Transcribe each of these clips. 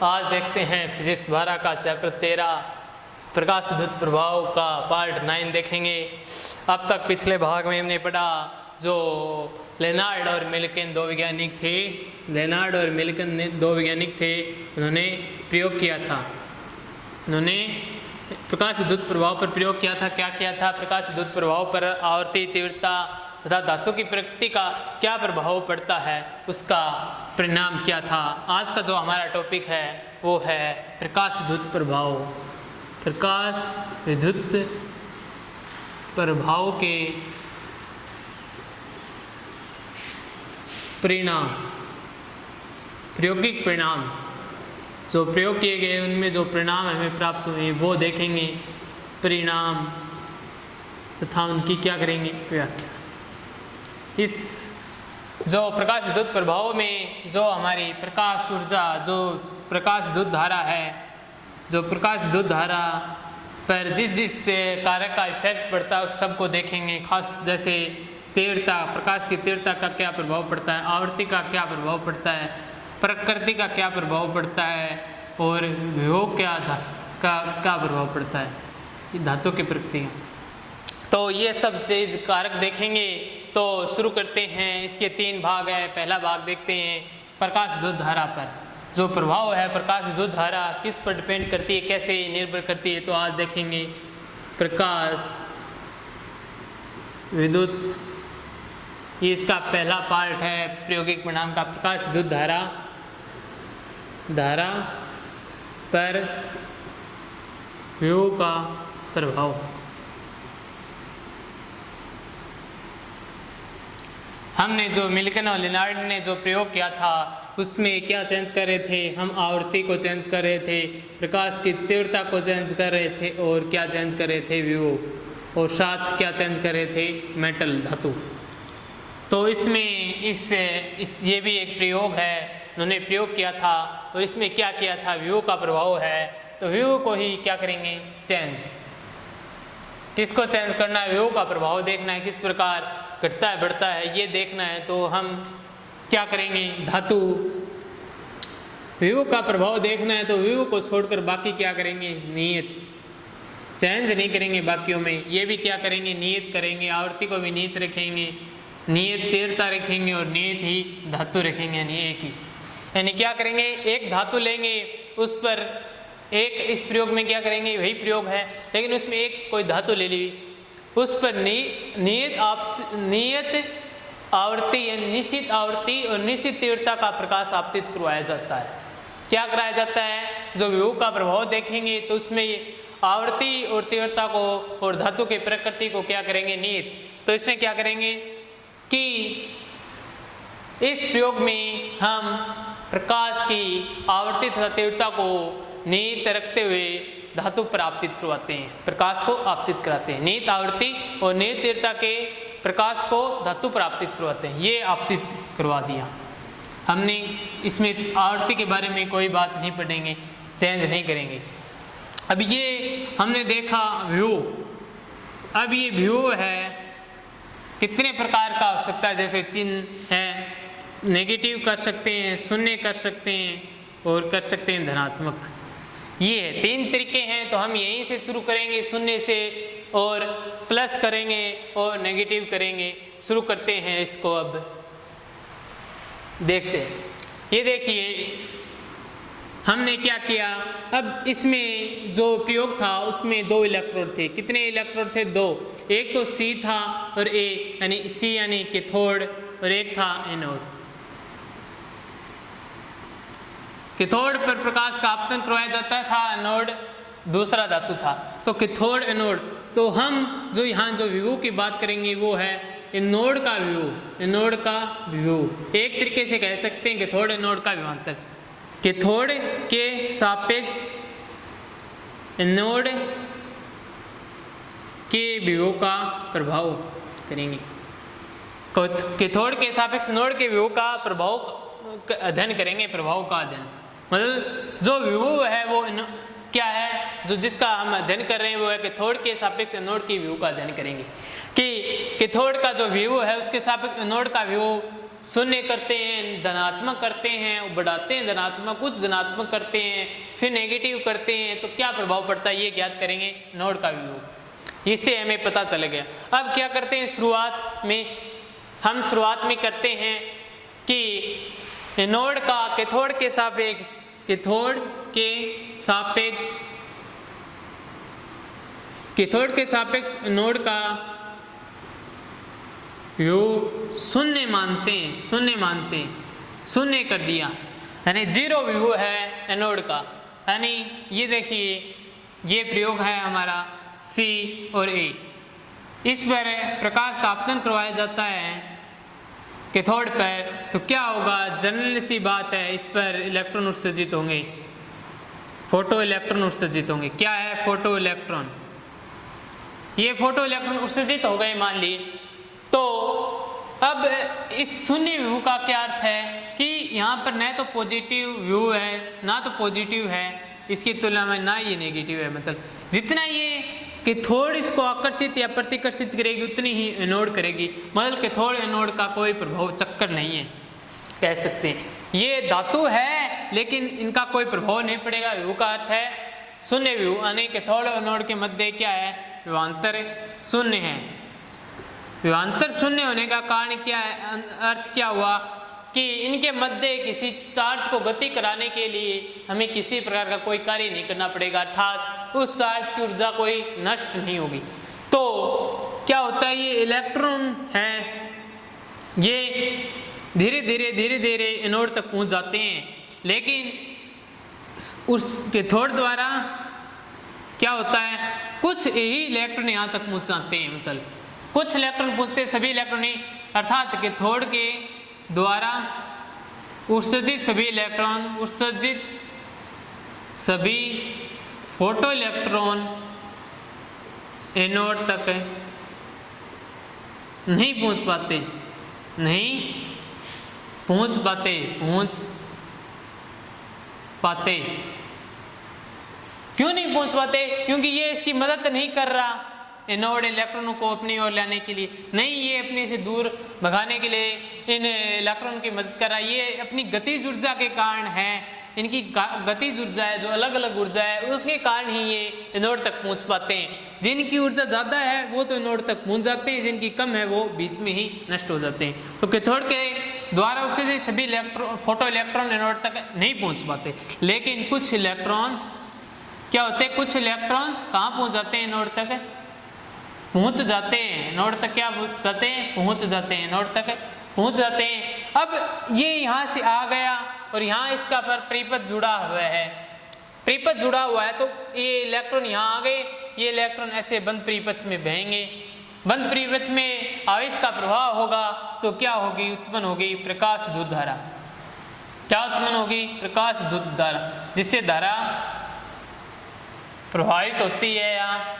आज देखते हैं फिजिक्स 12 का चैप्टर 13 प्रकाश विद्युत प्रभाव का पार्ट 9 देखेंगे। अब तक पिछले भाग में हमने पढ़ा जो लेनार्ड और मिल्किन दो वैज्ञानिक थे। लेनार्ड और मिल्किन दो वैज्ञानिक थे, उन्होंने प्रयोग किया था। उन्होंने प्रकाश विद्युत प्रभाव पर प्रयोग किया था। क्या किया था? प्रकाश विद्युत प्रभाव पर आवर्ती, तीव्रता तथा धातु की प्रकृति का क्या प्रभाव पड़ता है, उसका परिणाम क्या था। आज का जो हमारा टॉपिक है वो है प्रकाश विद्युत प्रभाव। प्रकाश विद्युत प्रभाव के परिणाम, प्रायोगिक परिणाम, जो प्रयोग किए गए उनमें जो परिणाम हमें प्राप्त हुए वो देखेंगे। परिणाम तथा उनकी क्या करेंगे? व्याख्या। इस जो प्रकाश विद्युत प्रभाव में जो हमारी प्रकाश ऊर्जा, जो प्रकाश विद्युत धारा है, जो प्रकाश विद्युत धारा पर जिस जिस कारक का इफेक्ट पड़ता है उस सबको देखेंगे। खास जैसे तीव्रता, प्रकाश की तीव्रता का क्या प्रभाव पड़ता है, आवृत्ति का क्या प्रभाव पड़ता है, प्रकृति का क्या प्रभाव पड़ता है और विभव क्या प्रभाव पड़ता है, धातु की प्रकृति का। तो ये सब चीज़ कारक देखेंगे। तो शुरू करते हैं। इसके 3 भाग है। पहला भाग देखते हैं प्रकाश विद्युत धारा पर जो प्रभाव है। प्रकाश विद्युत धारा किस पर डिपेंड करती है, कैसे निर्भर करती है, तो आज देखेंगे प्रकाश विद्युत। ये इसका पहला पार्ट है प्रायोगिक परिणाम का। प्रकाश विद्युत धारा पर विभव का प्रभाव। हमने जो मिल्किन और लेनार्ड ने जो प्रयोग किया था उसमें क्या चेंज कर रहे थे? हम आवृत्ति को चेंज कर रहे थे, प्रकाश की तीव्रता को चेंज कर रहे थे और क्या चेंज कर रहे थे? विभव। और साथ क्या चेंज कर रहे थे? मेटल, धातु। तो इसमें इस ये भी एक प्रयोग है, उन्होंने प्रयोग किया था। और इसमें क्या किया था? विभव का प्रभाव है, तो विभव को ही क्या करेंगे? चेंज। किसको चेंज करना है? विभव का प्रभाव देखना है, किस प्रकार घटता है बढ़ता है ये देखना है। तो हम क्या करेंगे? धातु। विभव का प्रभाव देखना है तो विभव को छोड़कर बाकी क्या करेंगे? नियत। चेंज नहीं करेंगे बाकियों में, ये भी क्या करेंगे? नियत करेंगे। आवृत्ति को भी नियत रखेंगे, नियत तीव्रता रखेंगे और नियत ही धातु रखेंगे, यानी एक ही। यानी क्या करेंगे? एक धातु लेंगे, उस पर एक, इस प्रयोग में क्या करेंगे? वही प्रयोग है लेकिन उसमें एक कोई धातु ले ली, उस पर नियत आवृत्ति यानी निश्चित आवृत्ति और निश्चित तीव्रता का प्रकाश आपतित करवाया जाता है। क्या कराया जाता है? जो विभव का प्रभाव देखेंगे तो उसमें आवृत्ति और तीव्रता को और धातु की प्रकृति को क्या करेंगे? नियत। तो इसमें क्या करेंगे कि इस प्रयोग में हम प्रकाश की आवृत्ति तथा तीव्रता को नियत रखते हुए धातु पर आपतित करवाते हैं, प्रकाश को आपतित कराते हैं। नियत आवृत्ति और नियत तीव्रता के प्रकाश को धातु पर आपतित करवाते हैं। ये आपतित करवा दिया हमने। इसमें आवृत्ति के बारे में कोई बात नहीं पढ़ेंगे, चेंज नहीं करेंगे। अब ये हमने देखा विभव। अब ये विभव है कितने प्रकार का हो सकता है? जैसे चिन्ह है, नेगेटिव कर सकते हैं, शून्य कर सकते हैं और कर सकते हैं धनात्मक। ये 3 तरीके हैं। तो हम यहीं से शुरू करेंगे, शून्य से, और प्लस करेंगे और नेगेटिव करेंगे। शुरू करते हैं इसको। अब देखते हैं। ये देखिए हमने क्या किया। अब इसमें जो प्रयोग था उसमें 2 इलेक्ट्रोड थे। कितने इलेक्ट्रोड थे? 2। एक तो सी था और ए, यानी सी यानी कैथोड, और एक था एनोड। कैथोड पर प्रकाश का आपतन करवाया जाता था, एनोड दूसरा धातु था। तो कैथोड, एनोड। तो हम जो यहाँ जो विभव की बात करेंगे वो है एनोड का विभव। एनोड का विभव एक तरीके से कह सकते हैं कैथोड एनोड का विभवांतर। कैथोड के सापेक्ष एनोड के विभव का प्रभाव करेंगे। कैथोड के सापेक्ष एनोड के विभव का प्रभाव अध्ययन करेंगे। प्रभाव का अध्ययन मतलब जो विभव है वो क्या है, जो जिसका हम अध्ययन कर रहे हैं वो है कैथोड के सापेक्ष एनोड की विभव का अध्ययन करेंगे कि कैथोड का जो विभव है उसके सापेक्ष एनोड का विभव शून्य करते हैं, धनात्मक करते हैं, बढ़ाते हैं धनात्मक, कुछ धनात्मक करते हैं, फिर नेगेटिव करते हैं, तो क्या प्रभाव पड़ता है ये ज्ञात करेंगे नोड का विभव। इससे हमें पता चल गया। अब क्या करते हैं शुरुआत में करते हैं कि नोड का कैथोड के सापेक्ष नोड का विभव शून्य मानते हैं, शून्य कर दिया, यानी 0 विभव है एनोड का। यानी ये देखिए ये प्रयोग है हमारा C और A। इस पर प्रकाश का आपतन करवाया जाता है कैथोड पर, तो क्या होगा, जनरल सी बात है, इस पर इलेक्ट्रॉन उत्सर्जित होंगे, फोटो इलेक्ट्रॉन उत्सर्जित होंगे। क्या है फोटो इलेक्ट्रॉन, ये फोटो इलेक्ट्रॉन उत्सर्जित हो गए मान ली। तो अब इस शून्य विभव का क्या अर्थ है कि यहाँ पर न तो पॉजिटिव विभव है ना तो पॉजिटिव है, इसकी तुलना में ना ये नेगेटिव है। मतलब जितना ये कैथोड इसको आकर्षित या प्रतिकर्षित करेगी उतनी ही एनोड करेगी। मतलब कैथोड एनोड का कोई प्रभाव चक्कर नहीं है, कह सकते हैं। ये धातु है लेकिन इनका कोई प्रभाव नहीं पड़ेगा। विभव का अर्थ है शून्य विभव, यानी कैथोड एनोड के मध्य क्या है, विभवांतर शून्य है। विभवांतर शून्य होने का कारण क्या है, अर्थ क्या हुआ कि इनके मध्य किसी चार्ज को गति कराने के लिए हमें किसी प्रकार का कोई कार्य नहीं करना पड़ेगा, अर्थात उस चार्ज की ऊर्जा कोई नष्ट नहीं होगी। तो क्या होता है, ये इलेक्ट्रॉन है, ये धीरे धीरे एनोड तक पहुंच जाते हैं, लेकिन उस कैथोड द्वारा क्या होता है, कुछ यही इलेक्ट्रॉन यहाँ तक पहुंच जाते हैं। मतलब कुछ इलेक्ट्रॉन पहुंचते, सभी इलेक्ट्रॉन नहीं, अर्थात कैथोड के द्वारा उत्सर्जित सभी इलेक्ट्रॉन, उत्सर्जित सभी फोटो इलेक्ट्रॉन एनोड तक नहीं पहुंच पाते। क्यों नहीं पहुंच पाते? क्योंकि ये इसकी मदद नहीं कर रहा एनोड इलेक्ट्रॉनों को अपनी ओर लाने के लिए, नहीं ये अपने से दूर भगाने के लिए इन इलेक्ट्रॉन की मदद कर रहा है। ये अपनी गतिज ऊर्जा के कारण है, इनकी गतिज ऊर्जा है जो अलग अलग ऊर्जा है, उसके कारण ही ये एनोड तक पहुंच पाते हैं। जिनकी ऊर्जा ज़्यादा है वो तो एनोड तक पहुंच जाते हैं, जिनकी कम है वो बीच में ही नष्ट हो जाते हैं। तो कैथोड के द्वारा उससे सभी फोटो इलेक्ट्रॉन एनोड तक नहीं पहुँच पाते, लेकिन कुछ इलेक्ट्रॉन क्या होते हैं, कुछ इलेक्ट्रॉन कहाँ पहुँच जाते हैं, एनोड तक पहुंच जाते हैं। नोड तक क्या पहुंच जाते हैं, पहुंच जाते हैं, नोड तक पहुंच जाते हैं। अब ये यहाँ से आ गया और यहाँ इसका पर परिपथ जुड़ा हुआ है, परिपथ जुड़ा हुआ है, तो ये इलेक्ट्रॉन यहाँ आ गए, ये इलेक्ट्रॉन ऐसे बंद परिपथ में बहेंगे। बंद परिपथ में आवेश का प्रभाव होगा तो क्या होगी, उत्पन्न होगी प्रकाश विद्युत धारा। क्या उत्पन्न होगी, प्रकाश विद्युत धारा, जिससे धारा प्रवाहित होती है या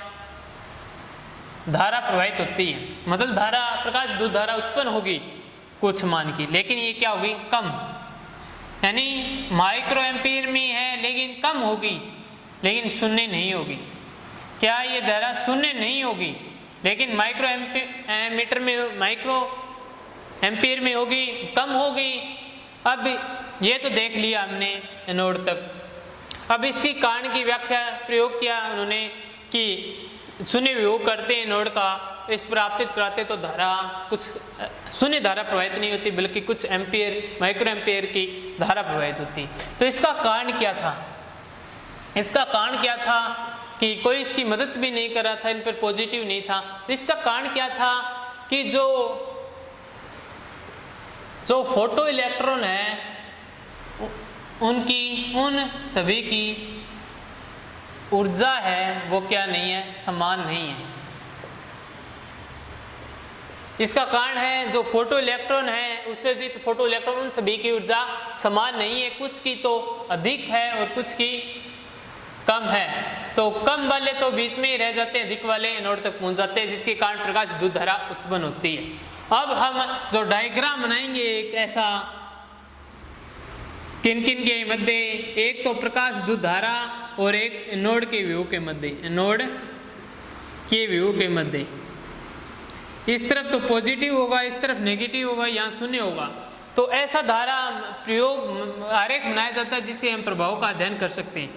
धारा प्रवाहित होती है। मतलब धारा, प्रकाश विद्युत धारा उत्पन्न होगी कुछ मान की, लेकिन ये क्या होगी, कम, यानी माइक्रो एम्पीयर में है लेकिन कम होगी, लेकिन शून्य नहीं होगी। क्या ये धारा शून्य नहीं होगी, लेकिन माइक्रो एम्पीयर में होगी, कम होगी। अब ये तो देख लिया हमने एनोड तक। अब इसी कारण की व्याख्या प्रयोग किया उन्होंने कि शून्य विभव करते हैं नोड का, इस पर आपतित कराते तो धारा कुछ शून्य धारा प्रवाहित नहीं होती, बल्कि कुछ एम्पीयर, माइक्रो एम्पीयर की धारा प्रवाहित होती। तो इसका कारण क्या था, इसका कारण क्या था कि कोई इसकी मदद भी नहीं कर रहा था, इन पर पॉजिटिव नहीं था। तो इसका कारण क्या था कि जो फोटो इलेक्ट्रॉन है उन सभी की ऊर्जा है वो क्या नहीं है, समान नहीं है। इसका कारण है जो फोटो इलेक्ट्रॉन है, उत्सर्जित फोटो इलेक्ट्रॉन, उन सभी की ऊर्जा समान नहीं है, कुछ की तो अधिक है और कुछ की कम है। तो कम वाले तो बीच में ही रह जाते हैं, अधिक वाले एनोड तक पहुंच जाते हैं, जिसके कारण प्रकाश विद्युत धारा उत्पन्न होती है। अब हम जो डायग्राम बनाएंगे एक ऐसा, किन किन के मध्य, एक तो प्रकाश विद्युत धारा और एक एनोड के विभव के मध्य, एनोड के विभव के मध्य। इस तरफ तो पॉजिटिव होगा, इस तरफ नेगेटिव होगा, यहाँ शून्य होगा। तो ऐसा धारा प्रयोग आरेख बनाया जाता है जिससे हम प्रभाव का अध्ययन कर सकते हैं।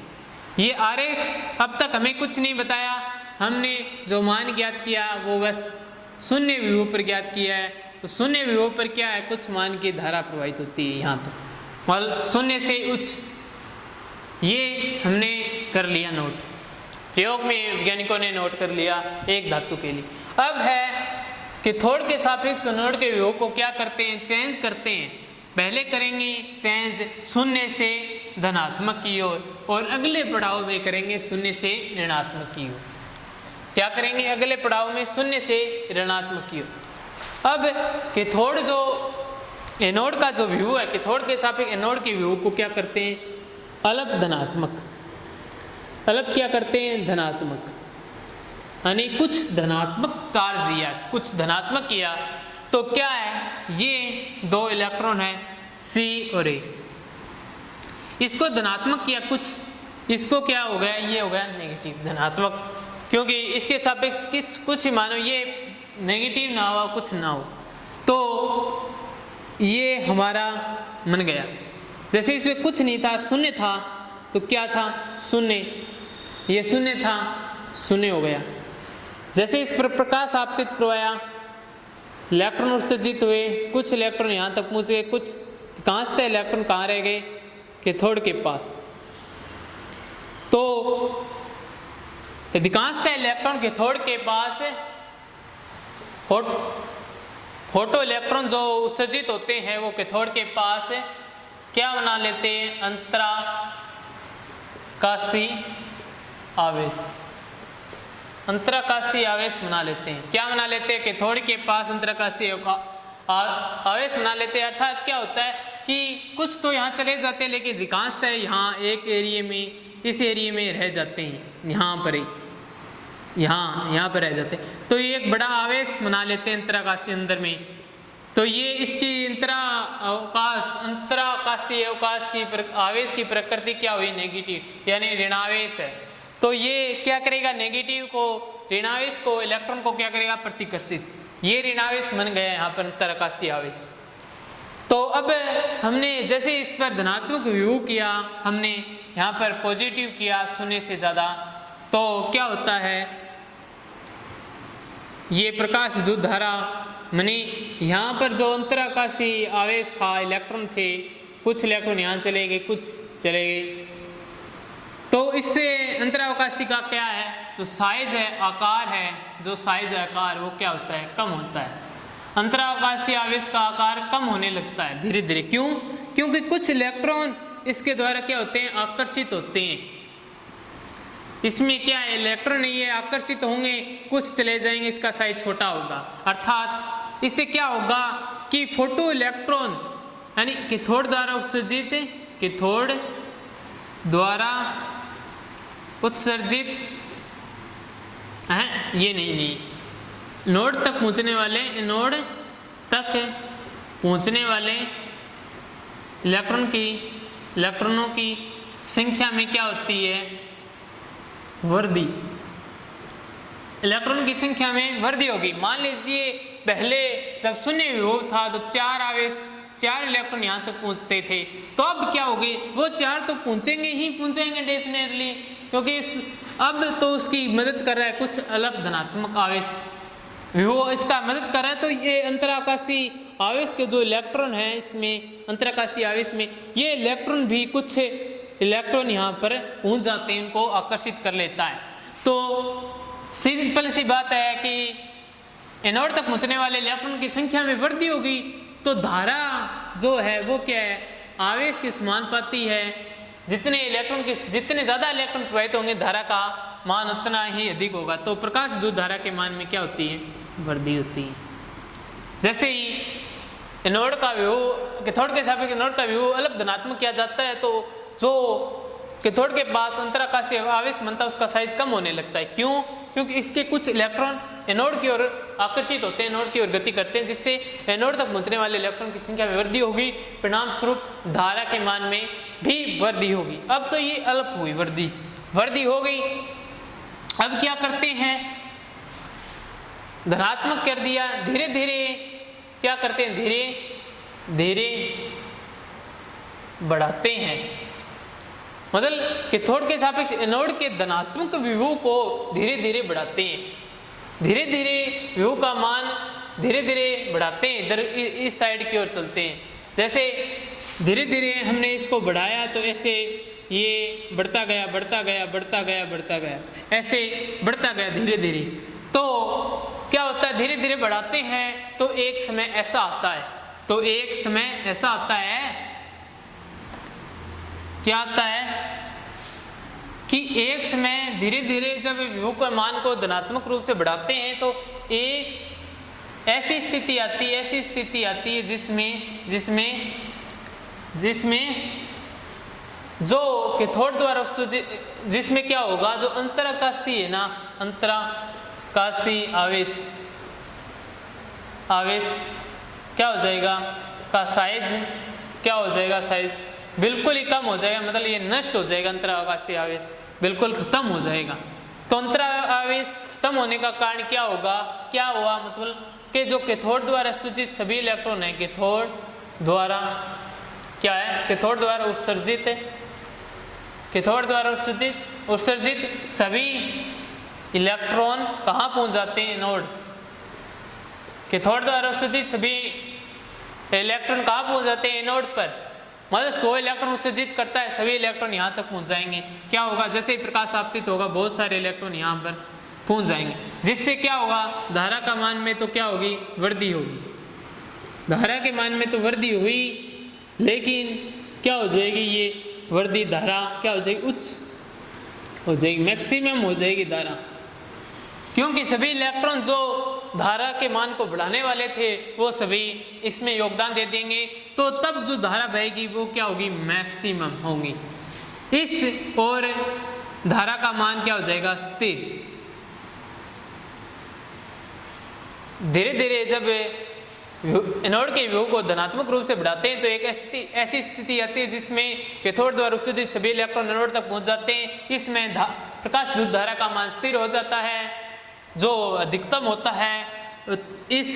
ये आरेख अब तक हमें कुछ नहीं बताया, हमने जो मान ज्ञात किया वो बस शून्य विभव पर ज्ञात किया है। तो शून्य विभव पर क्या है, कुछ मान की धारा प्रवाहित होती है यहाँ पर, और शून्य से उच्च, ये हमने कर लिया नोट, प्रयोग में वैज्ञानिकों ने नोट कर लिया एक धातु के लिए। अब है कि थोड़ के सापेक्ष नोड के विभव को क्या करते हैं, चेंज करते हैं। पहले करेंगे चेंज शून्य से धनात्मक की ओर, और अगले पड़ाव में करेंगे शून्य से ऋणात्मक की ओर। क्या करेंगे, अगले पड़ाव में शून्य से ऋणात्मक की ओर। अब कैथोड जो एनोड का जो विभव है, कैथोड के सापेक्ष एनोड के विभव को क्या करते हैं, अलप धनात्मक, अलप क्या करते हैं, धनात्मक, यानी कुछ धनात्मक चार्ज दिया, कुछ धनात्मक किया तो क्या है, ये दो इलेक्ट्रॉन है C और A, इसको धनात्मक किया कुछ, इसको क्या हो गया, ये हो गया नेगेटिव धनात्मक, क्योंकि इसके सापेक्ष कुछ ही मानो ये नेगेटिव ना हो कुछ ना हो, तो ये हमारा बन गया। जैसे इसमें कुछ नहीं था, शून्य था, तो क्या था, शून्य, ये शून्य था, शून्य हो गया। जैसे इस पर प्रकाश आपतित करवाया, इलेक्ट्रॉन उत्सर्जित हुए, कुछ इलेक्ट्रॉन यहाँ तक पहुँच गए, कुछ कहाँ से इलेक्ट्रॉन कहाँ रह गए, कैथोड के पास। तो अधिकांशतः इलेक्ट्रॉन कैथोड के पास फोटो इलेक्ट्रॉन जो उत्सर्जित होते हैं वो कैथोड के पास क्या बना लेते हैं, अंतराकाशी आवेश, अंतराकाशी आवेश बना लेते हैं। क्या बना लेते हैं, कैथोड के पास अंतराकाशी आवेश बना लेते हैं। अर्थात क्या होता है कि कुछ तो यहाँ चले जाते हैं, लेकिन अधिकांशतः यहाँ एक एरिया में, इस एरिया में रह जाते हैं, यहाँ पर ही, यहाँ पर रह जाते हैं। तो ये एक बड़ा आवेश बना लेते हैं अंतराकाशी अंदर में। तो ये इसकी अंतराकाशी अवकाश की आवेश की प्रकृति क्या हुई, नेगेटिव, यानी ऋणावेश है। तो ये क्या करेगा, नेगेटिव को, ऋणावेश को, इलेक्ट्रॉन को क्या करेगा, प्रतिकर्षित, ये ऋणावेश बन गया यहाँ पर अंतराकाशी आवेश। तो अब हमने जैसे इस पर धनात्मक विभव किया, हमने यहाँ पर पॉजिटिव किया शून्य से ज़्यादा, तो क्या होता है, ये प्रकाश विद्युत धारा, मानी यहाँ पर जो अंतराकाशी आवेश था, इलेक्ट्रॉन थे, कुछ इलेक्ट्रॉन यहाँ चले गए, कुछ चले गए, तो इससे अंतरावकाशी का क्या है, जो साइज है, आकार है, जो साइज है, आकार, वो क्या होता है, कम होता है। अंतरावकाशी आवेश का आकार कम होने लगता है धीरे धीरे। क्यों, क्योंकि कुछ इलेक्ट्रॉन इसके द्वारा क्या होते हैं, आकर्षित होते हैं। इसमें क्या है, इलेक्ट्रॉन ये आकर्षित होंगे, कुछ चले जाएंगे, इसका साइज छोटा होगा। अर्थात इससे क्या होगा कि फोटो इलेक्ट्रॉन, यानी कैथोड द्वारा उत्सर्जित, कैथोड द्वारा उत्सर्जित है, ये नहीं, नोड तक पहुंचने वाले, नोड तक पहुंचने वाले इलेक्ट्रॉनों की संख्या में क्या होती है, वृद्धि। इलेक्ट्रॉन की संख्या में वृद्धि होगी। मान लीजिए पहले जब शून्य विभव था तो 4 इलेक्ट्रॉन यहाँ तक पहुँचते थे, तो अब क्या होगी, वो 4 तो पहुँचेंगे डेफिनेटली, क्योंकि अब तो उसकी मदद कर रहा है कुछ अलग धनात्मक आवेश, वो इसका मदद कर रहा है। तो ये अंतराकाशी आवेश के जो इलेक्ट्रॉन हैं, इसमें अंतराकाशी आवेश में ये इलेक्ट्रॉन भी, कुछ इलेक्ट्रॉन यहाँ पर पहुँच जाते हैं, इनको आकर्षित कर लेता है। तो सिंपल सी बात है कि एनोड तक पहुँचने वाले इलेक्ट्रॉन की संख्या में वृद्धि होगी, तो धारा जो है वो क्या है, आवेश के समानुपाती है। जितने ज़्यादा इलेक्ट्रॉन प्रवाहित होंगे, धारा का मान उतना ही अधिक होगा। तो प्रकाश विद्युत धारा के मान में क्या होती है, वृद्धि होती है। जैसे ही एनोड का विभव, कैथोड के सापेक्ष एनोड का विभव अलग धनात्मक किया जाता है, तो जो कैथोड के पास अंतराकाशी आवेश बनता है उसका साइज कम होने लगता है। क्यों, क्योंकि इसके कुछ इलेक्ट्रॉन एनोड की ओर आकर्षित होते हैं, एनोड की ओर गति करते हैं, जिससे एनोड तक पहुंचने वाले इलेक्ट्रॉन की संख्या में वृद्धि होगी, परिणाम स्वरूप धारा के मान में भी वृद्धि होगी। अब तो ये अल्प हुई, वृद्धि हो गई। अब क्या करते हैं, धनात्मक कर दिया, धीरे धीरे क्या करते हैं, धीरे धीरे बढ़ाते हैं, मतलब कैथोड के सापेक्ष एनोड के धनात्मक विभव को धीरे धीरे बढ़ाते हैं, धीरे धीरे विभव का मान धीरे धीरे बढ़ाते हैं, इधर इस साइड की ओर चलते हैं। जैसे धीरे धीरे हमने इसको बढ़ाया तो ऐसे ये बढ़ता गया बढ़ता गया बढ़ता गया बढ़ता गया, ऐसे बढ़ता गया धीरे धीरे। तो क्या होता है, धीरे धीरे बढ़ाते हैं तो एक समय ऐसा आता है, तो एक समय ऐसा आता है, क्या आता है कि एक समय धीरे धीरे जब विभव के मान को धनात्मक रूप से बढ़ाते हैं तो एक ऐसी स्थिति आती है, ऐसी स्थिति आती है जिसमें जो कैथोड द्वारा उत्सर्जित, जिसमें क्या होगा, जो अंतराकाशी है ना, अंतराकाशी आवेश क्या हो जाएगा, का साइज क्या हो जाएगा, साइज बिल्कुल ही कम हो जाएगा, मतलब ये नष्ट हो जाएगा, अंतराकाशी आवेश बिल्कुल खत्म हो जाएगा। तो अंतरावेश खत्म होने का कारण क्या होगा, क्या हुआ, मतलब कि जो कैथोड द्वारा उत्सर्जित सभी इलेक्ट्रॉन है, कैथोड द्वारा क्या है, कैथोड द्वारा उत्सर्जित है, कैथोड द्वारा उत्सर्जित सभी इलेक्ट्रॉन कहाँ पहुँच जाते हैं, एनोड। कैथोड द्वारा उत्सर्जित सभी इलेक्ट्रॉन कहाँ पहुँच जाते हैं, एनोड पर, मतलब 100 इलेक्ट्रॉन उत्सर्जित करता है, सभी इलेक्ट्रॉन यहाँ तक पहुँच जाएंगे। क्या होगा, जैसे ही प्रकाश आपतित होगा बहुत सारे इलेक्ट्रॉन यहाँ पर पहुँच जाएंगे, जिससे क्या होगा, धारा का मान में तो क्या होगी, वृद्धि होगी, धारा के मान में तो वृद्धि हुई, लेकिन क्या हो जाएगी, ये वृद्धि धारा क्या हो जाएगी, उच्च हो जाएगी, मैक्सिमम हो जाएगी धारा, क्योंकि सभी इलेक्ट्रॉन जो धारा के मान को बढ़ाने वाले थे वो सभी इसमें योगदान दे देंगे, तो तब जो धारा बहेगी वो क्या होगी, मैक्सिमम होगी, इस और धारा का मान क्या हो जाएगा, स्थिर। धीरे धीरे जब एनोड के विभव को धनात्मक रूप से बढ़ाते हैं तो एक ऐसी स्थिति आती है जिसमें कैथोड द्वारा उत्सर्जित सभी इलेक्ट्रॉन एनोड तक पहुंच जाते हैं, इसमें प्रकाश द्युत धारा का मान स्थिर हो जाता है, जो अधिकतम होता है। इस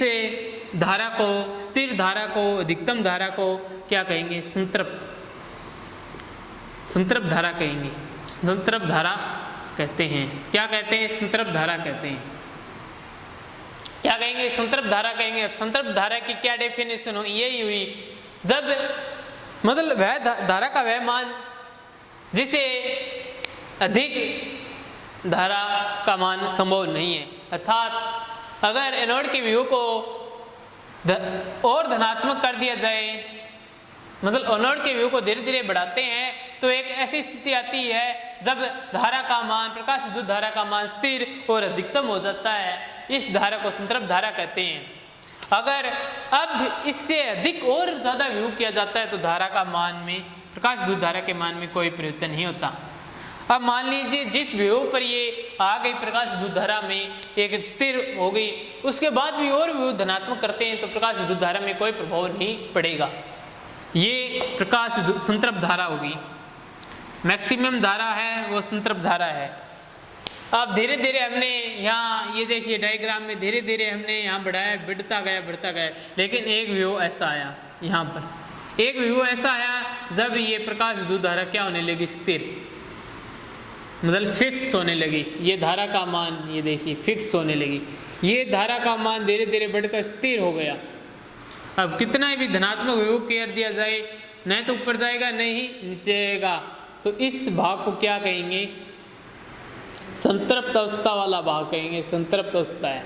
धारा को, स्थिर धारा को, अधिकतम धारा को क्या कहेंगे, संतृप्त धारा कहेंगे, संतृप्त धारा कहते हैं। क्या कहते हैं, संतृप्त धारा कहते हैं। क्या कहेंगे, संतृप्त धारा कहेंगे। अब संतृप्त धारा की क्या डेफिनेशन हो, यही हुई जब मतलब वह धारा का वह मान जिसे अधिक धारा का मान संभव नहीं है, अर्थात अगर एनोड के विभव को और धनात्मक कर दिया जाए, मतलब एनोड के विभव को धीरे धीरे बढ़ाते हैं तो एक ऐसी स्थिति आती है जब धारा का मान, प्रकाश विद्युत धारा का मान स्थिर और अधिकतम हो जाता है, इस धारा को संतृप्त धारा कहते हैं। अगर अब इससे अधिक और ज़्यादा विभव किया जाता है तो धारा का मान में, प्रकाश विद्युत धारा के मान में कोई परिवर्तन नहीं होता। अब मान लीजिए जिस विभव पर ये आ गई प्रकाश विद्युत धारा में एक स्थिर हो गई, उसके बाद भी और विभव धनात्मक करते हैं तो प्रकाश विद्युत धारा में कोई प्रभाव नहीं पड़ेगा, ये प्रकाश संतृप्त धारा होगी। मैक्सिमम धारा है वो संतृप्त धारा है। अब धीरे धीरे हमने यहाँ ये देखिए डायग्राम में धीरे धीरे हमने यहाँ बढ़ाया, बढ़ता गया, लेकिन एक विभव ऐसा आया, यहाँ पर एक विभव ऐसा आया जब ये प्रकाश विद्युत धारा क्या होने लगी, स्थिर, मतलब फिक्स होने लगी। ये धारा का मान ये देखिए फिक्स होने लगी, ये धारा का मान धीरे धीरे बढ़कर स्थिर हो गया। अब कितना भी धनात्मक विभव कर दिया जाए, न तो ऊपर जाएगा नहीं नीचे आएगा, तो इस भाग को क्या कहेंगे, संतृप्त अवस्था वाला भाग कहेंगे, संतृप्त अवस्था है।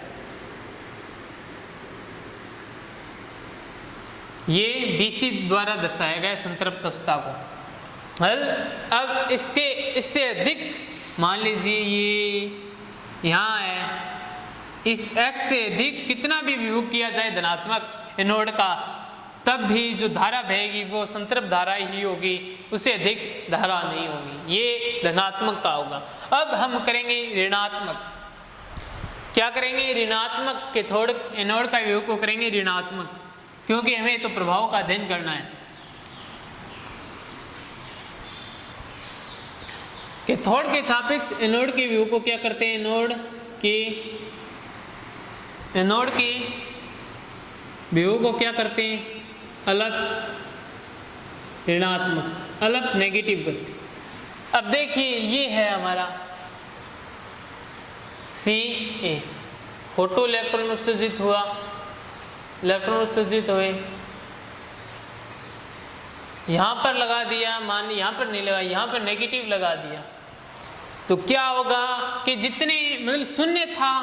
ये BC द्वारा दर्शाया गया संतृप्त अवस्था को। अब इससे अधिक मान लीजिए ये यहाँ है, इस X से अधिक कितना भी विभव किया जाए धनात्मक एनोड का, तब भी जो धारा बहेगी वो संतृप्त धारा ही होगी, उससे अधिक धारा नहीं होगी, ये धनात्मक का होगा। अब हम करेंगे ऋणात्मक। क्या करेंगे, ऋणात्मक कैथोड एनोड का विभव को करेंगे ऋणात्मक, क्योंकि हमें तो प्रभाव का अध्ययन करना है। कैथोड के सापेक्ष एनोड के विभव को क्या करते हैं, एनोड के विभव को क्या करते हैं, अलप ऋणात्मक, अलप नेगेटिव करती। अब देखिए ये है हमारा Ca, फोटो इलेक्ट्रॉन उत्सर्जित हुआ, इलेक्ट्रॉन उत्सर्जित हुए, यहाँ पर लगा दिया, मान यहाँ पर नहीं लगा, यहाँ पर नेगेटिव लगा दिया, तो क्या होगा कि जितने मतलब शून्य था,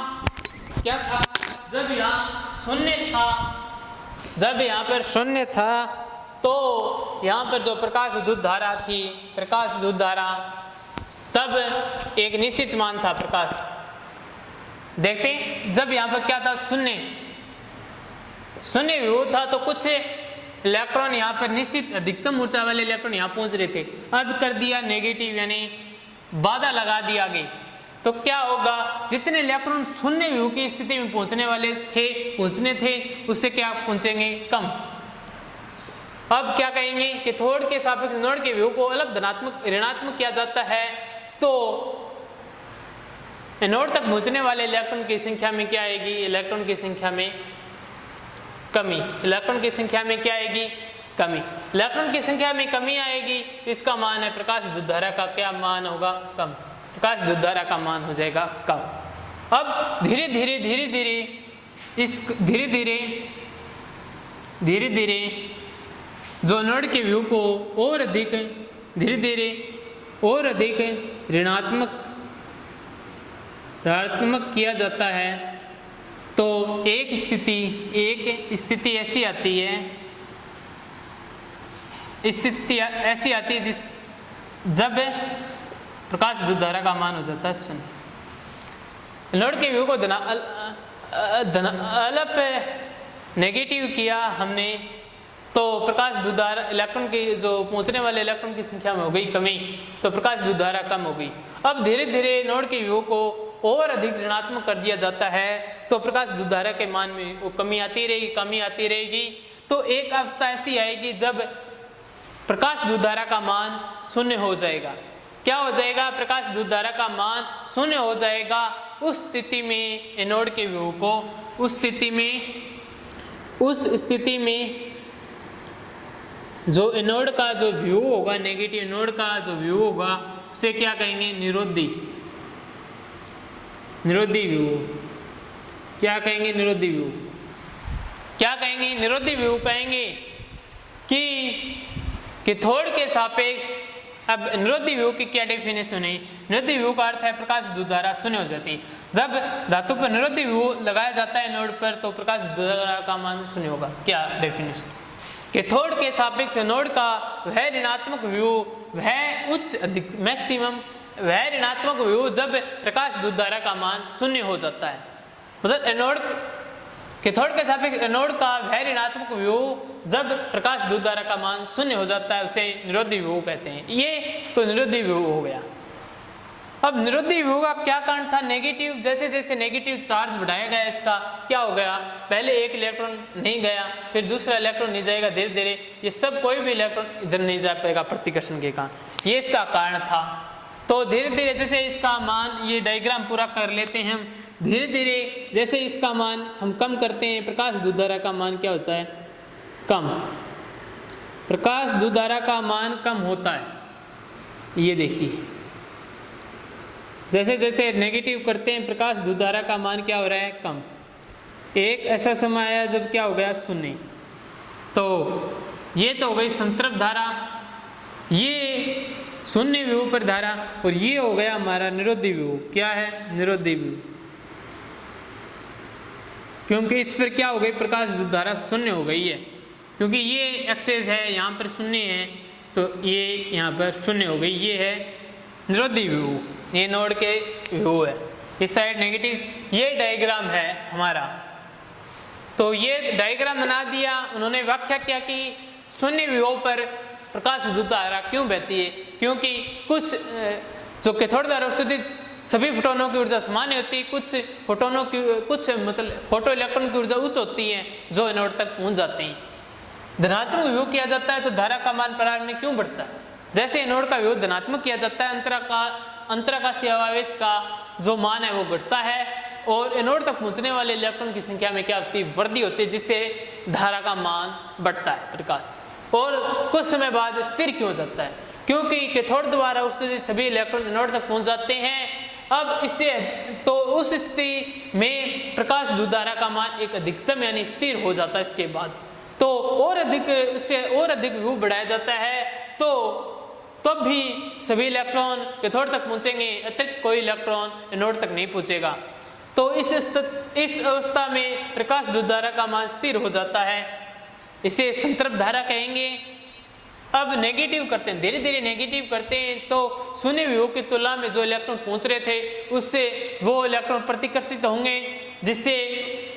क्या था, जब यहाँ शून्य था, जब यहाँ पर शून्य था तो यहाँ पर जो प्रकाश विद्युत धारा थी, प्रकाश विद्युत धारा, तब एक निश्चित मान था प्रकाश। देखते हैं जब यहाँ पर क्या था, शून्य विभव था, तो कुछ इलेक्ट्रॉन यहाँ पर निश्चित अधिकतम ऊर्जा वाले इलेक्ट्रॉन यहाँ पहुंच रहे थे, अब कर दिया नेगेटिव यानी बाधा लगा दी आगे, तो क्या होगा, जितने इलेक्ट्रॉन शून्य विभव की स्थिति में पहुंचने वाले थे उससे क्या पहुंचेंगे, कम। अब क्या कहेंगे कि कैथोड के सापेक्ष एनोड के विभव को अलग धनात्मक ऋणात्मक किया जाता है, तो एनोड तक पहुंचने वाले इलेक्ट्रॉन की संख्या में क्या आएगी, इलेक्ट्रॉन की संख्या में कमी, इलेक्ट्रॉन की संख्या में क्या आएगी, कमी, इलेक्ट्रॉन की संख्या में कमी आएगी, इसका मान है प्रकाश विद्युत धारा का क्या मान होगा, कम, प्रकाश विद्युत धारा का मान हो जाएगा कम। अब धीरे धीरे जो एनोड के विभव को और अधिक धीरे धीरे और अधिक ऋणात्मक किया जाता है, तो एक स्थिति ऐसी आती है, जब प्रकाश विद्युत धारा का मान हो जाता है शून्य। एनोड के विभव को अलप नेगेटिव किया हमने, तो प्रकाश विद्युत धारा इलेक्ट्रॉन की जो पहुंचने वाले इलेक्ट्रॉन की संख्या में हो गई कमी, तो प्रकाश विद्युत धारा कम हो गई। अब धीरे धीरे एनोड के विभव को और अधिक ऋणात्मक कर दिया जाता है, तो प्रकाश विद्युत धारा के मान में वो कमी आती रहेगी। तो एक अवस्था ऐसी आएगी जब प्रकाश विद्युत धारा का मान शून्य हो जाएगा। क्या हो जाएगा, प्रकाश विद्युत धारा का मान शून्य हो जाएगा। उस स्थिति में एनोड के विभव को उस स्थिति में जो एनोड का जो विभव होगा, नेगेटिव एनोड का जो विभव होगा, उसे क्या कहेंगे, निरोधी विभव। क्या कहेंगे, निरोधी विभव। क्या कहेंगे, निरोधी विभव कहेंगे कि कैथोड के सापेक्ष। अब निरोधी विभव की क्या डेफिनेशन है, निरोधी विभव का अर्थ है प्रकाश विद्युत धारा शून्य हो जाती है। जब धातु पर निरोधी विभव लगाया जाता है नोड पर, तो प्रकाश विद्युत धारा का मान शून्य होगा। क्या डेफिनेशन, कैथोड के सापेक्ष एनोड का वह ऋणात्मक विभव, वह उच्च अधिक मैक्सिमम वह ऋणात्मक विभव जब प्रकाश विद्युत धारा का मान शून्य हो जाता है। मतलब एनोड कैथोड के सापेक्ष एनोड का वह ऋणात्मक विभव जब प्रकाश विद्युत धारा का मान शून्य हो जाता है, उसे निरोधी विभव कहते हैं। ये तो निरोधी विभव हो गया। अब निरोधी विभव का क्या कारण था, नेगेटिव। जैसे जैसे नेगेटिव चार्ज बढ़ाया गया, इसका क्या हो गया, पहले एक इलेक्ट्रॉन नहीं गया, फिर दूसरा इलेक्ट्रॉन नहीं जाएगा, धीरे धीरे ये सब कोई भी इलेक्ट्रॉन इधर नहीं जा पाएगा प्रतिकर्षण के कारण, ये इसका कारण था। तो धीरे धीरे जैसे इसका मान, ये डायग्राम पूरा कर लेते हैं हम, धीरे धीरे जैसे इसका मान हम कम करते हैं, प्रकाश विद्युत धारा का मान क्या होता है, कम। प्रकाश विद्युत धारा का मान कम होता है। ये देखिए जैसे जैसे नेगेटिव करते हैं, प्रकाश विद्युत धारा का मान क्या हो रहा है, कम। एक ऐसा समय आया जब क्या हो गया, शून्य। तो ये तो हो गई संतृप्त धारा, ये शून्य विभव पर धारा, और ये हो गया हमारा निरोधी विभव। क्या है, निरोधी विभव, क्योंकि इस पर क्या हो गई, प्रकाश विद्युत धारा शून्य हो गई है, क्योंकि ये एक्सेस है, यहाँ पर शून्य है, तो ये यहाँ पर शून्य हो गई। ये है निरोधी विभव, ये नोड के विभव है, इस साइड नेगेटिव। ये डायग्राम है हमारा, तो ये डायग्राम बना दिया उन्होंने। व्याख्या किया कि शून्य विभव पर प्रकाश विद्युत धारा क्यों बहती है, क्योंकि कुछ जो कैथोड द्वारा उत्सर्जित सभी फोटोनों की ऊर्जा समान होती है, कुछ फोटोनों की मतलब फोटो इलेक्ट्रॉन की ऊर्जा उच्च होती है जो एनोड तक पहुंच जाते हैं। धनात्मक विभव किया जाता है तो धारा का मान प्रारंभ में क्यों बढ़ता है, जैसे एनोड का विभव धनात्मक किया जाता है, अंतराकाशीय आवेश का जो मान है वो बढ़ता है, और एनोड तक पहुंचने वाले इलेक्ट्रॉन की संख्या में क्या होती है, वृद्धि होती है, जिससे धारा का मान बढ़ता है प्रकाश। और कुछ समय बाद स्थिर क्यों हो जाता है, क्योंकि कैथोड द्वारा उससे सभी इलेक्ट्रॉन एनोड तक पहुंच जाते हैं। अब इससे तो उस स्थिति में प्रकाश विद्युत धारा का मान एक अधिकतम यानी स्थिर हो जाता है। इसके बाद तो और अधिक उससे और अधिक विभव बढ़ाया जाता है, तो तब भी सभी इलेक्ट्रॉन कैथोड तक पहुंचेंगे, अतिरिक्त कोई इलेक्ट्रॉन एनोड तक नहीं पहुंचेगा। तो इस अवस्था में प्रकाश विद्युत धारा का मान स्थिर हो जाता है, इसे संतृप्त धारा कहेंगे। अब नेगेटिव करते हैं, धीरे धीरे नेगेटिव करते हैं, तो शून्य विभव की तुलना में जो इलेक्ट्रॉन पहुंच रहे थे उससे वो इलेक्ट्रॉन प्रतिकर्षित होंगे, जिससे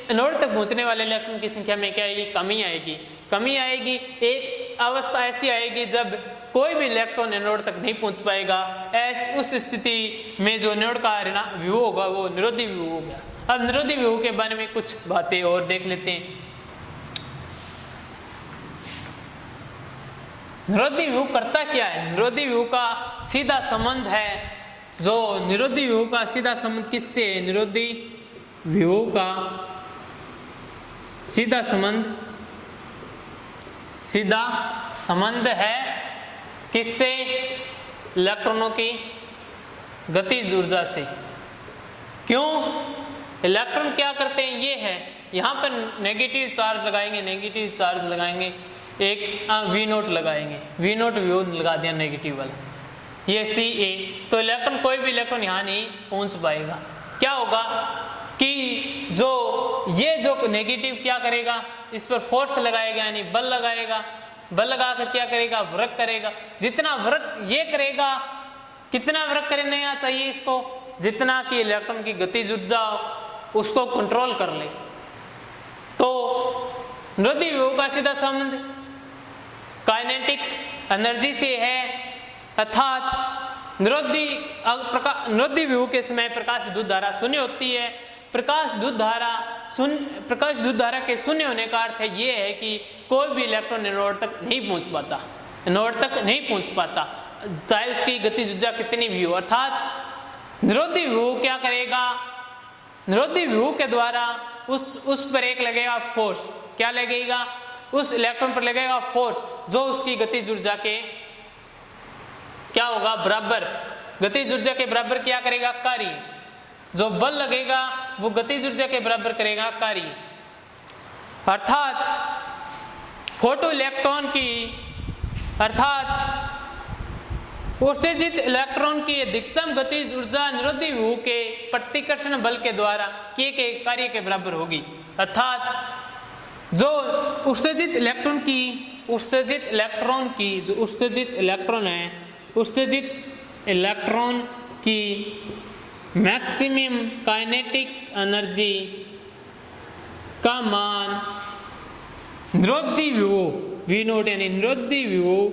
एनोड तक पहुंचने वाले इलेक्ट्रॉन की संख्या में क्या आएगी, कमी आएगी। कमी आएगी, एक अवस्था ऐसी आएगी जब कोई भी इलेक्ट्रॉन एनोड तक नहीं पहुंच पाएगा। उस स्थिति में जो एनोड का विभव होगा वो निरोधी विभव होगा। अब निरोधी विभव के बारे में कुछ बातें और देख लेते हैं। निरोधी विभव करता क्या है, निरोधी विभव का सीधा संबंध है, जो निरोधी विभव का सीधा संबंध किससे है, निरोधी विभव का सीधा संबंध है किससे, इलेक्ट्रॉनों की गतिज ऊर्जा से। क्यों, इलेक्ट्रॉन क्या करते हैं, ये है यहाँ पर नेगेटिव चार्ज लगाएंगे, एक वी नोट लगाएंगे, वी नोट विभव लगा दिया नेगेटिव वाला, ये सी ए, तो इलेक्ट्रॉन कोई भी इलेक्ट्रॉन यहाँ नहीं पहुँच पाएगा। क्या होगा कि जो नेगेटिव क्या करेगा, इस पर फोर्स लगाएगा यानी बल लगाएगा, बल लगा कर क्या करेगा, वर्क करेगा। जितना वर्क ये करेगा, कितना वर्क करना चाहिए इसको, जितना कि इलेक्ट्रॉन की गतिज ऊर्जा उसको कंट्रोल कर ले। तो निरोधी विभव का सीधा संबंध काइनेटिक एनर्जी से है, अर्थात निरोधी विभव के समय प्रकाश विद्युत धारा शून्य होती है। प्रकाश विद्युत धारा के शून्य होने का अर्थ ये है कि कोई भी इलेक्ट्रॉन एनोड तक नहीं पहुंच पाता, चाहे उसकी गतिज ऊर्जा कितनी भी हो। अर्थात निरोधी विभव क्या करेगा, निरोधी विभव के द्वारा उस पर एक लगेगा फोर्स, क्या लगेगा, उस इलेक्ट्रॉन पर लगेगा फोर्स, जो उसकी गतिज ऊर्जा के क्या होगा, बराबर, गतिज ऊर्जा के बराबर क्या करेगा, कार्य। जो बल लगेगा वो गतिज ऊर्जा के बराबर करेगा कार्य। अर्थात फोटो इलेक्ट्रॉन की, अर्थात उत्सर्जित इलेक्ट्रॉन की अधिकतम गतिज ऊर्जा निरोधी विभव के प्रतिकर्षण बल के द्वारा किए गए कार्य के बराबर होगी। अर्थात जो उत्सर्जित इलेक्ट्रॉन की मैक्सिमम काइनेटिक एनर्जी का मान निरोधी विभव वी नोट यानी निरोधी विभव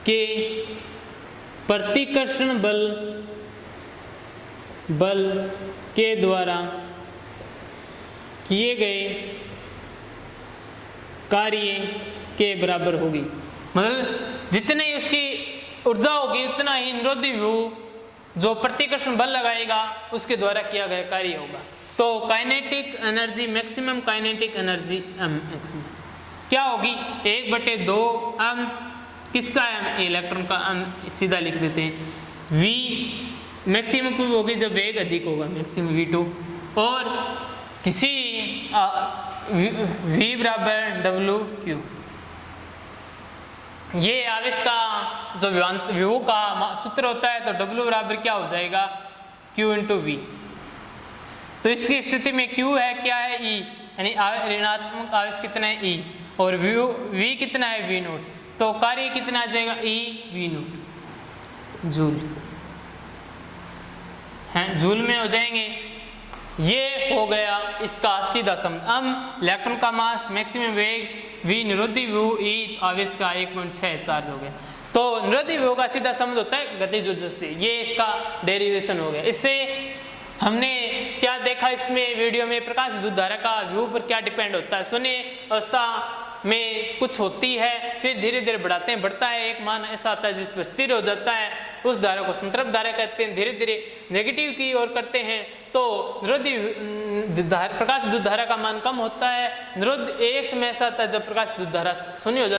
के प्रतिकर्षण बल के द्वारा किए गए कार्य के बराबर होगी। मतलब जितनी उसकी ऊर्जा होगी उतना ही निरोधी विभव जो प्रतिकर्षण बल लगाएगा उसके द्वारा किया गया कार्य होगा। तो kinetic energy, maximum kinetic energy maximum क्या होगी, 1/2 m, किसका m, इलेक्ट्रॉन का m, सीधा लिख देते हैं। v मैक्सिमम कब होगी, जब वेग अधिक होगा, मैक्सिमम v2, और किसी v बराबर w/q। ये आवेश का जो विभव का सूत्र होता है, तो W बराबर क्या हो जाएगा, Q × V। तो इसकी स्थिति में Q है क्या है, E, यानी ऋणात्मक आवेश कितना है, E, और V कितना है, V0। तो कार्य कितना आ जाएगा, E V0 जूल है, जूल में हो जाएंगे। ये हो गया इसका सीधा संबंध। अब इलेक्ट्रॉन का मास, मैक्सिमम वेग, V निरोधी विभव, E आवेश का 1.6 चार्ज हो गया। तो निरोधी विभव का सीधा संबंध होता है गतिज ऊर्जा से। ये इसका डेरिवेशन हो गया। इससे हमने क्या देखा इसमें वीडियो में, प्रकाश विद्युत धारा का विभव पर क्या डिपेंड होता है। शून्य अवस्था में कुछ होती है, फिर धीरे धीरे बढ़ाते हैं, बढ़ता है, एक मान ऐसा आता है जिस पर स्थिर हो जाता है, उस धारा को संतृप्त धारा कहते हैं। धीरे धीरे नेगेटिव की ओर करते हैं तो निरोधी प्रकाश विद्युत धारा का मान कम होता है। निरोध एक समय ऐसा आता है जब प्रकाश विद्युत धारा शून्य हो जाती है।